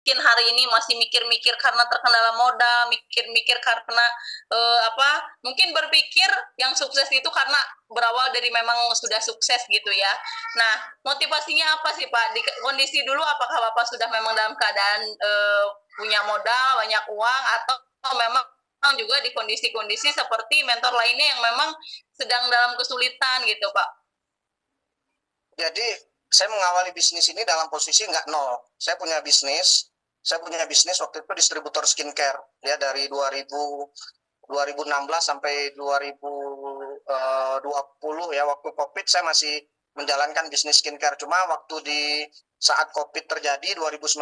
mungkin hari ini masih mikir-mikir karena terkendala modal, mikir-mikir karena mungkin berpikir yang sukses itu karena berawal dari memang sudah sukses gitu ya. Nah, motivasinya apa sih Pak? Di kondisi dulu apakah Bapak sudah memang dalam keadaan punya modal, banyak uang, atau memang juga di kondisi-kondisi seperti mentor lainnya yang memang sedang dalam kesulitan gitu Pak? Jadi saya mengawali bisnis ini dalam posisi nggak nol. Saya punya bisnis waktu itu distributor skincare ya dari 2016 sampai 2020 ya, waktu COVID saya masih menjalankan bisnis skincare. Cuma waktu di saat COVID terjadi 2019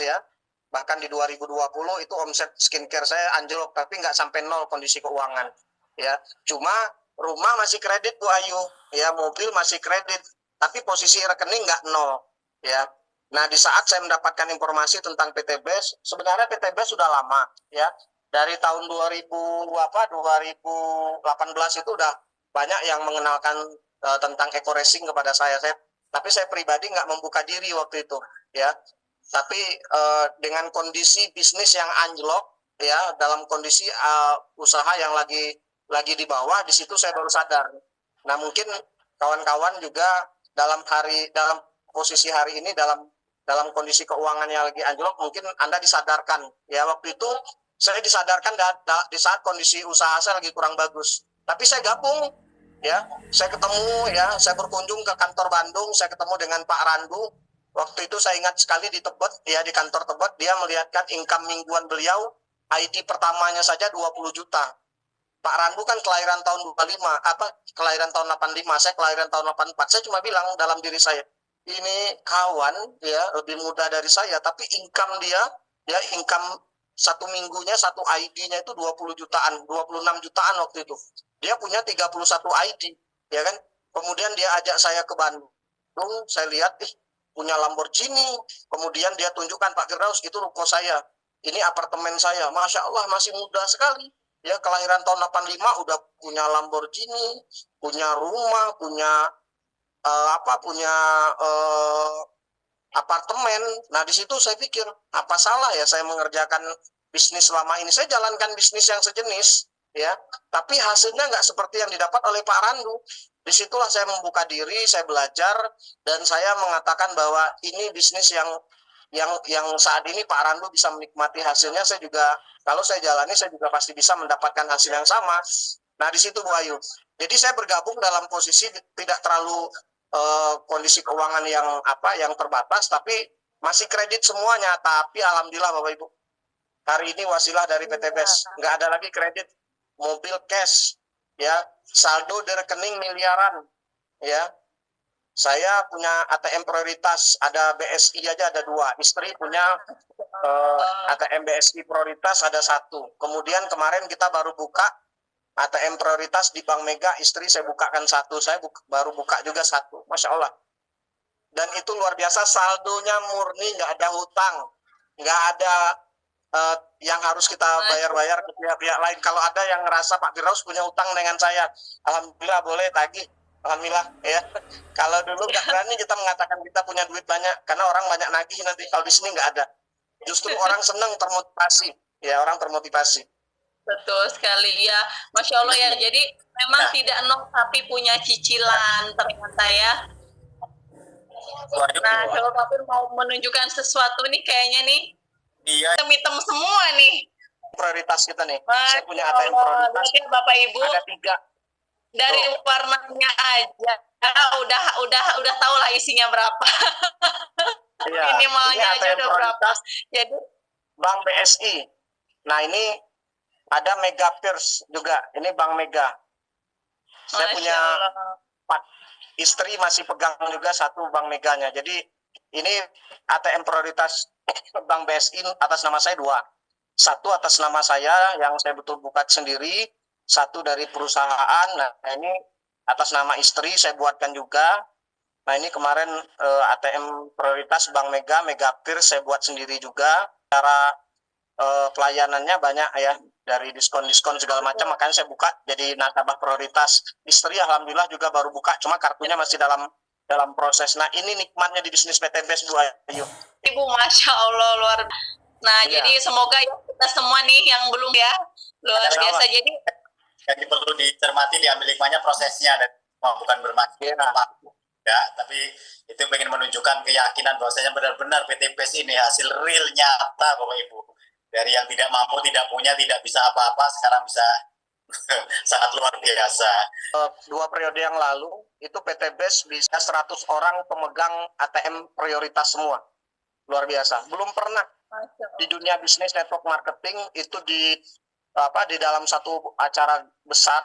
ya, bahkan di 2020 itu omset skincare saya anjlok, tapi nggak sampai nol kondisi keuangan ya. Cuma rumah masih kredit Bu Ayu ya, mobil masih kredit, tapi posisi rekening nggak nol ya. Nah, di saat saya mendapatkan informasi tentang PT BES, sebenarnya PT BES sudah lama ya. Dari tahun 2018 itu udah banyak yang mengenalkan tentang eco racing kepada saya. Tapi saya pribadi nggak membuka diri waktu itu ya. Tapi dengan kondisi bisnis yang anjlok ya, dalam kondisi usaha yang lagi di bawah, di situ saya baru sadar. Nah, mungkin kawan-kawan juga dalam posisi hari ini dalam kondisi keuangan yang lagi anjlok, mungkin Anda disadarkan ya. Waktu itu saya disadarkan di saat kondisi usaha saya lagi kurang bagus, tapi saya gabung ya, saya ketemu ya, saya berkunjung ke kantor Bandung, saya ketemu dengan Pak Randu. Waktu itu saya ingat sekali di Tebet ya, di kantor Tebet, dia melihatkan income mingguan beliau, ID pertamanya saja 20 juta. Pak Randu kan kelahiran tahun 25, kelahiran tahun 85, saya kelahiran tahun 84. Saya cuma bilang dalam diri saya, ini kawan ya lebih muda dari saya, tapi income dia ya, income satu minggunya, satu ID-nya itu 20 jutaan, 26 jutaan waktu itu. Dia punya 31 ID ya kan. Kemudian dia ajak saya ke Bandung, saya lihat punya Lamborghini. Kemudian dia tunjukkan, Pak Firdaus, itu ruko saya, ini apartemen saya. Masya Allah, masih muda sekali ya, kelahiran tahun 85 udah punya Lamborghini, punya rumah, punya apartemen. Nah, di situ saya pikir, apa salah ya saya mengerjakan bisnis selama ini? Saya jalankan bisnis yang sejenis ya, tapi hasilnya nggak seperti yang didapat oleh Pak Randu. Disitulah saya membuka diri, saya belajar, dan saya mengatakan bahwa ini bisnis yang saat ini Pak Randu bisa menikmati hasilnya, saya juga, kalau saya jalani, saya juga pasti bisa mendapatkan hasil yang sama. Nah, di situ Bu Ayu. Jadi saya bergabung dalam posisi tidak terlalu kondisi keuangan yang terbatas, tapi masih kredit semuanya. Tapi alhamdulillah Bapak Ibu, hari ini wasilah dari PT BES, nggak ada lagi kredit, mobil cash ya, saldo di rekening miliaran ya. Saya punya ATM prioritas, ada BSI aja ada 2, istri punya ATM BSI prioritas ada 1. Kemudian kemarin kita baru buka ATM prioritas di Bank Mega, istri saya bukakan 1, saya baru buka juga 1, Masya Allah. Dan itu luar biasa, saldonya murni, nggak ada hutang, nggak ada yang harus kita bayar-bayar ke pihak-pihak lain. Kalau ada yang ngerasa Pak Firdaus punya hutang dengan saya, alhamdulillah boleh tagih, alhamdulillah ya. Kalau dulu nggak berani kita mengatakan kita punya duit banyak, karena orang banyak nagih nanti. Kalau di sini nggak ada, justru orang senang, termotivasi ya, orang termotivasi. Betul sekali ya, Masya Allah ya. Jadi memang tidak nol tapi punya cicilan ternyata ya. Nah, kalau Pak Fir mau menunjukkan sesuatu nih kayaknya nih, iya, hitam-hitam semua nih. Prioritas kita nih. Saya punya ATM prioritas. Ya, Bapak Ibu. Ada 3. Dari warnanya aja udah tahu lah isinya berapa. Iya, minimalnya aja udah berapa. Jadi Bank BSI. Nah, ini ada Mega Pierce juga. Ini Bank Mega. Saya punya 4. Istri masih pegang juga 1 Bank Meganya. Jadi ini ATM prioritas Bank BSI atas nama saya 2. 1 atas nama saya yang saya betul buka sendiri, 1 dari perusahaan. Nah, ini atas nama istri saya buatkan juga. Nah, ini kemarin ATM prioritas Bank Mega, Mega Pierce saya buat sendiri juga. Cara pelayanannya banyak ya, dari diskon-diskon segala macam, makanya saya buka jadi nasabah prioritas. Istri alhamdulillah juga baru buka, cuma kartunya masih dalam dalam proses. Nah, ini nikmatnya di bisnis PTBS Bu Ayu. Ibu, Masya Allah, luar. Nah, Iya. jadi semoga ya kita semua nih yang belum ya, luar Ada biasa. apa? Jadi Jadi perlu dicermati, diambil hikmahnya prosesnya, dan bukan bermaksud Iya. ya, tapi itu pengen menunjukkan keyakinan bahwasanya benar-benar PTBS ini hasil real nyata Bapak Ibu. Dari yang tidak mampu, tidak punya, tidak bisa apa-apa, sekarang bisa sangat luar biasa. 2 periode yang lalu itu PTBS bisa 100 orang pemegang ATM prioritas semua. Luar biasa. Belum pernah di dunia bisnis network marketing itu di dalam satu acara besar,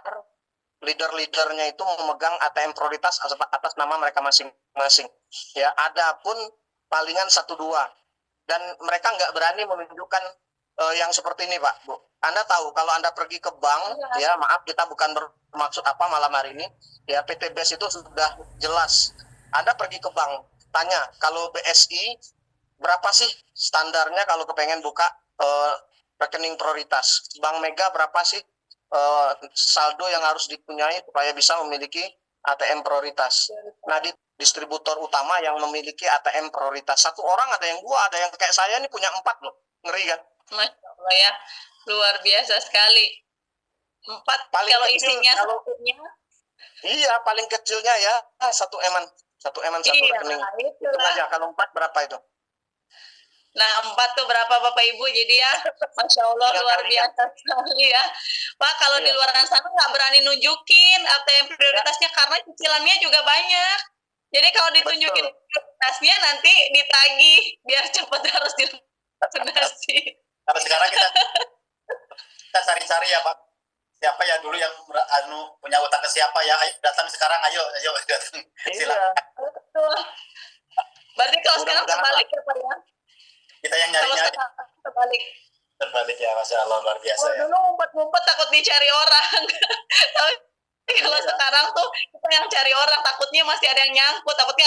leader-leadernya itu memegang ATM prioritas atas nama mereka masing-masing. Ya, ada pun palingan 1-2, dan mereka nggak berani menunjukkan yang seperti ini, Pak, Bu. Anda tahu kalau Anda pergi ke bank, ya maaf kita bukan bermaksud apa malam hari ini, ya PTBS itu sudah jelas. Anda pergi ke bank, tanya kalau BSI berapa sih standarnya kalau kepengen buka rekening prioritas. Bank Mega berapa sih saldo yang harus dipunyai supaya bisa memiliki ATM prioritas. Nah, di distributor utama yang memiliki ATM prioritas, satu orang ada yang 2, ada yang kayak saya nih punya 4 loh. Ngeri kan? Masya Allah ya, luar biasa sekali. 4 Paling kalau kecil, isinya kalau- satunya. Iya, paling kecilnya ya 1 eman, satu Iya, rekening. Hitung itulah. aja kalau 4 berapa itu? Nah, 4 tuh berapa Bapak Ibu? Jadi ya, Masya Allah, Tinggal luar kalikan. biasa sekali ya. Pak, kalau di Iya. luar sana nggak berani nunjukin ATM prioritasnya karena cicilannya juga banyak. Jadi kalau ditunjukin Betul. prioritasnya nanti ditagih biar cepat harus dilunasi. Tapi sekarang kita cari-cari ya Pak, siapa ya dulu yang punya utang ke siapa ya, ayo datang sekarang, ayo datang. Silakan. Betul. Berarti kalau sekarang Mudah-mudahan terbalik ya Pak ya? Kita yang Kalau nyari-nyari. sekarang terbalik. Terbalik ya, Masya Allah, luar biasa Kalau ya. dulu ngumpet-ngumpet takut dicari orang. Tapi kalau Iya. sekarang tuh kita yang cari orang, takutnya masih ada yang nyangkut, takutnya